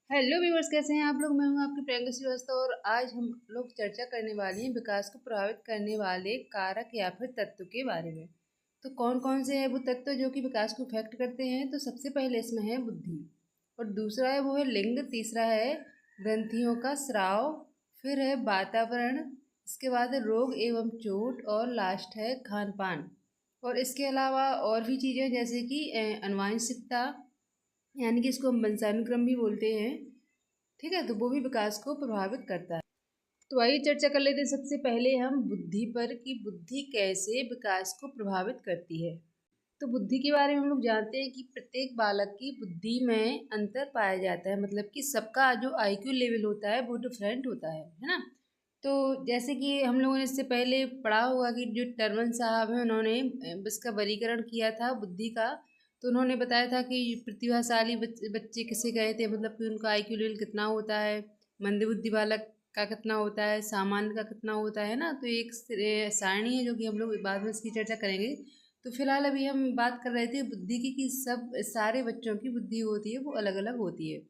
Hello viewers, कैसे हैं आप लोग। मैं हूं आपकी प्रियंका श्रीवास्तव और आज हम लोग चर्चा करने वाली हैं विकास को प्रभावित करने वाले कारक या फिर तत्व के बारे में। तो कौन कौन से हैं वो तत्व जो कि विकास को इफेक्ट करते हैं। तो सबसे पहले इसमें है बुद्धि, और दूसरा है वो है लिंग, तीसरा है ग्रंथियों का स्राव, फिर है वातावरण, इसके बाद है रोग एवं चोट, और लास्ट है खान पान। और इसके अलावा और भी चीज़ें जैसे कि अनुवांशिकता, यानी कि इसको हम वंशानुक्रम भी बोलते हैं। ठीक है, तो वो भी विकास को प्रभावित करता है। तो आइए चर्चा कर लेते हैं सबसे पहले हम बुद्धि पर कि बुद्धि कैसे विकास को प्रभावित करती है। तो बुद्धि के बारे में हम लोग जानते हैं कि प्रत्येक बालक की बुद्धि में अंतर पाया जाता है, मतलब कि सबका जो आईक्यू लेवल होता है वो डिफरेंट होता है ना। तो जैसे कि हम लोगों ने इससे पहले पढ़ा होगा कि जो टर्मन साहब हैं उन्होंने इसका वर्गीकरण किया था बुद्धि का। तो उन्होंने बताया था कि प्रतिभाशाली बच्चे किसे कहे थे, मतलब कि उनका आईक्यू लेवल कितना होता है, मंदबुद्धि बालक का कितना होता है, सामान्य का कितना होता है ना। तो एक सारणी है जो कि हम लोग बाद में इसकी चर्चा करेंगे। तो फिलहाल अभी हम बात कर रहे थे बुद्धि की कि सब सारे बच्चों की बुद्धि होती है वो अलग अलग होती है।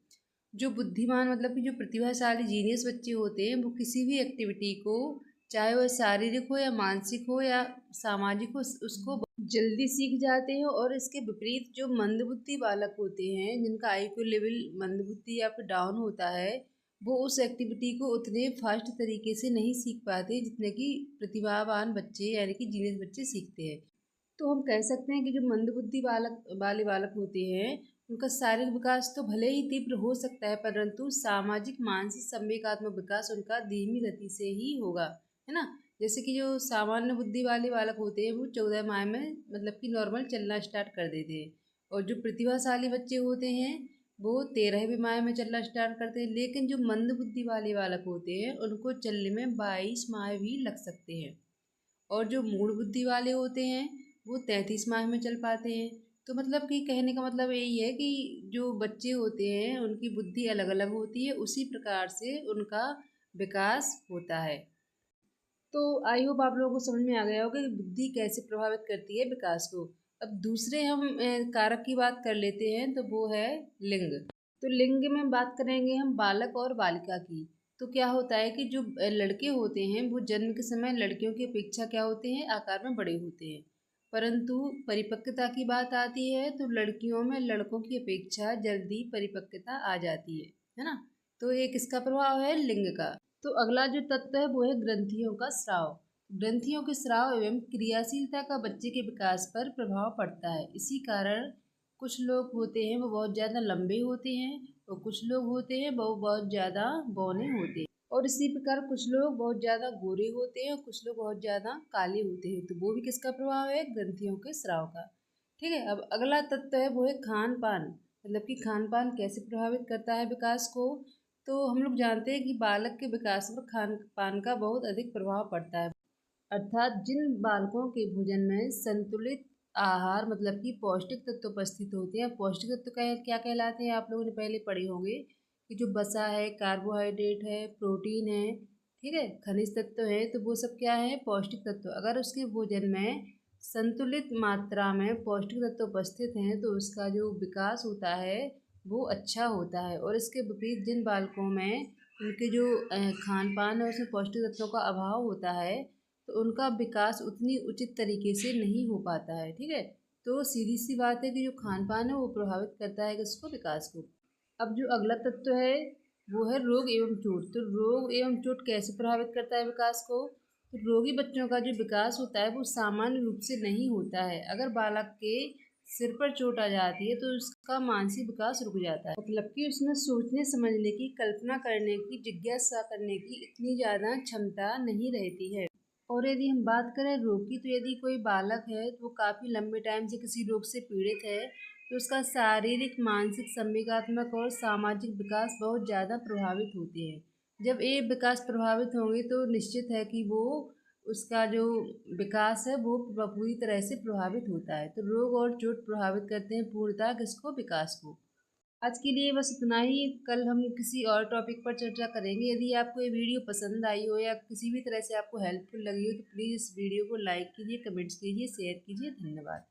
जो बुद्धिमान मतलब कि जो प्रतिभाशाली जीनियस बच्चे होते हैं वो किसी भी एक्टिविटी को, चाहे वह शारीरिक हो या मानसिक हो या सामाजिक हो, उसको जल्दी सीख जाते हैं। और इसके विपरीत जो मंदबुद्धि बालक होते हैं जिनका आईक्यू लेवल मंदबुद्धि या फिर डाउन होता है, वो उस एक्टिविटी को उतने फास्ट तरीके से नहीं सीख पाते जितने कि प्रतिभावान बच्चे यानी कि जीनियस बच्चे सीखते हैं। तो हम कह सकते हैं कि जो मंदबुद्धि बालक होते हैं उनका शारीरिक विकास तो भले ही तीव्र हो सकता है, परंतु सामाजिक मानसिक संवेगात्मक विकास उनका धीमी गति से ही होगा, है ना। जैसे कि जो सामान्य बुद्धि वाले बालक होते हैं वो 14 माह में मतलब कि नॉर्मल चलना स्टार्ट कर देते हैं, और जो प्रतिभाशाली बच्चे होते हैं वो 13वीं माह में चलना स्टार्ट करते हैं। लेकिन जो मंदबुद्धि वाले बालक होते हैं उनको चलने में 22 माह भी लग सकते हैं, और जो मूढ़ बुद्धि वाले होते हैं वो 33 माह में चल पाते हैं। तो मतलब कि कहने का मतलब यही है कि जो बच्चे होते हैं उनकी बुद्धि अलग अलग होती है, उसी प्रकार से उनका विकास होता है। तो आई होप आप लोगों को समझ में आ गया होगा कि बुद्धि कैसे प्रभावित करती है विकास को। अब दूसरे हम कारक की बात कर लेते हैं, तो वो है लिंग। तो लिंग में बात करेंगे हम बालक और बालिका की। तो क्या होता है कि जो लड़के होते हैं वो जन्म के समय लड़कियों की अपेक्षा क्या होते हैं, आकार में बड़े होते हैं। परंतु परिपक्वता की बात आती है तो लड़कियों में लड़कों की अपेक्षा जल्दी परिपक्वता आ जाती है ना। तो ये किसका प्रभाव है, लिंग का। तो अगला जो तत्व है वो है ग्रंथियों का स्राव। ग्रंथियों के स्राव एवं क्रियाशीलता का बच्चे के विकास पर प्रभाव पड़ता है। इसी कारण कुछ लोग होते हैं वो बहुत ज़्यादा लंबे होते हैं, और कुछ लोग होते हैं वो बहुत ज़्यादा बौने होते हैं। और इसी प्रकार कुछ लोग बहुत ज़्यादा गोरे होते हैं और कुछ लोग बहुत ज़्यादा काले होते हैं। तो वो भी किसका प्रभाव है, ग्रंथियों के स्राव का। ठीक है, अब अगला तत्व है वो है खान पान। मतलब कि खान पान कैसे प्रभावित करता है विकास को। तो हम लोग जानते हैं कि बालक के विकास पर खान पान का बहुत अधिक प्रभाव पड़ता है। अर्थात जिन बालकों के भोजन में संतुलित आहार मतलब कि पौष्टिक तत्व उपस्थित होते हैं। पौष्टिक तत्व क्या कहलाते हैं, आप लोगों ने पहले पढ़े होंगे कि जो वसा है, कार्बोहाइड्रेट है, प्रोटीन है, ठीक है, खनिज तत्व है, तो वो सब क्या है, पौष्टिक तत्व। अगर उसके भोजन में संतुलित मात्रा में पौष्टिक तत्व उपस्थित हैं तो उसका जो विकास होता है वो अच्छा होता है। और इसके विपरीत जिन बालकों में उनके जो खान पान है उसमें पौष्टिक तत्वों का अभाव होता है तो उनका विकास उतनी उचित तरीके से नहीं हो पाता है। ठीक है, तो सीधी सी बात है कि जो खान पान है वो प्रभावित करता है किसको, विकास को। अब जो अगला तत्व है वो है रोग एवं चोट। तो रोग एवं चोट कैसे प्रभावित करता है विकास को। तो रोगी बच्चों का जो विकास होता है वो सामान्य रूप से नहीं होता है। अगर बालक के सिर पर चोट आ जाती है तो उसका मानसिक विकास रुक जाता है, मतलब कि उसमें सोचने समझने की, कल्पना करने की, जिज्ञासा करने की इतनी ज़्यादा क्षमता नहीं रहती है। और यदि हम बात करें रोग की, तो यदि कोई बालक है तो वो काफ़ी लंबे टाइम से किसी रोग से पीड़ित है तो उसका शारीरिक, मानसिक, संवेगात्मक और सामाजिक विकास बहुत ज़्यादा प्रभावित होते हैं। जब ये विकास प्रभावित होंगे तो निश्चित है कि वो उसका जो विकास है वो पूरी तरह से प्रभावित होता है। तो रोग और चोट प्रभावित करते हैं पूर्णतः किसको, विकास को। आज के लिए बस इतना ही। कल हम किसी और टॉपिक पर चर्चा करेंगे। यदि आपको ये वीडियो पसंद आई हो या किसी भी तरह से आपको हेल्पफुल लगी हो तो प्लीज़ इस वीडियो को लाइक कीजिए, कमेंट्स कीजिए, शेयर कीजिए। धन्यवाद।